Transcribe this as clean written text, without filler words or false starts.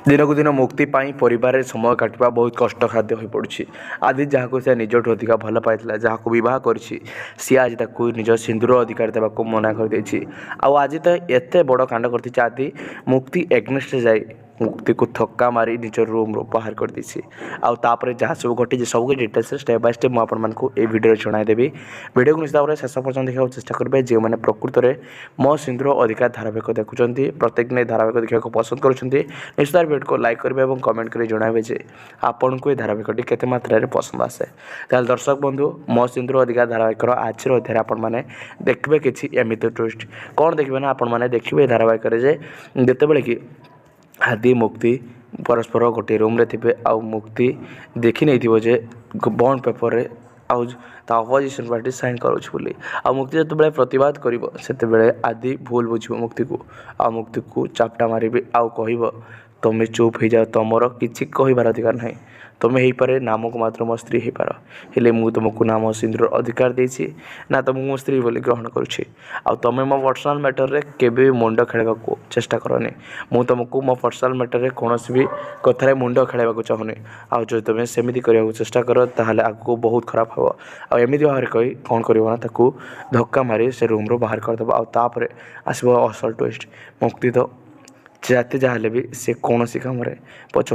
दिनक दिन मुक्ति परिवार समय काटिबा बहुत कष्टसाध्य हो पड़ी। आदि जहाँ से निजठू अधिक भल पाई जहाँ बह कर आज निज सिंदूर अधिकार देवाक मना कर आज तो एत बड़ कांड कर आदि मुक्ति एग्नेस्ट जाए मुक्ति को थक्का मारी निज रूम बाहर कर देपर जहाँ सब घटी सब डिटेल्स स्टेप बाय स्टेप मुझे भिडियो जनईदेवी। भिडियो को निश्चित भाव में शेष पर्यटन देखा चेष्टा करेंगे जो मैंने प्रकृत में मो सिंदूर अधिकार धारावाहिक देखुं प्रत्येक ने धारावाहिक देखा पसंद करुँच निश्चित भिडियो को लाइक करेंगे और कमेंट कर जनइबे जे आपन को धारावाहिकटी केते मात्रा पसंद आसे। ताल दर्शक बंधु मो सिंदूर अधिकार धारावाहिक आज अध्याय आपण मैंने देखिए किसी एमती ट्विस्ट कौन देखिए ना आपण मैंने देखिए धारावाहिक जिते कि आदि मुक्ति परस्पर गोटे रूम रे थे आ मुक्ति देखी नहीं जे बॉन्ड पेपर रे आउ अपोजिशन पार्टी साइन करुँच मुक्ति जो प्रतिवाद कर आदि भूल बुझे मुक्ति को आ मुक्ति को चापटा मारे आउ कह तुम्हें चुप हो जाओ तुमर किसी कहबार अधिकार ना तुम्हें हो पारे नाम को मात्र मो स्त्री हो पार हेले मु तुमको नाम सिंदूर अधिकार देछि ना तुम मो स्त्री बोली ग्रहण करुँची आ तुम्हें मो पर्सनाल मैटर रे केबे मुंड खेलवा को चेष्टा करनी मु तुमको मो पर्सनाल मैटर रे कौन भी कथार मुंड खेलवा चाहूनी आ जो तुम्हें सेमती करने चेष्टा कर ताहले आगको बहुत खराब हम आमती भाव में कही कौन करना धक्का मारी से रूम रू बाहर करदे आपर आसो असल ट्विस्ट मुक्ति तो जाते जहाँ भी सी कौन कम पछ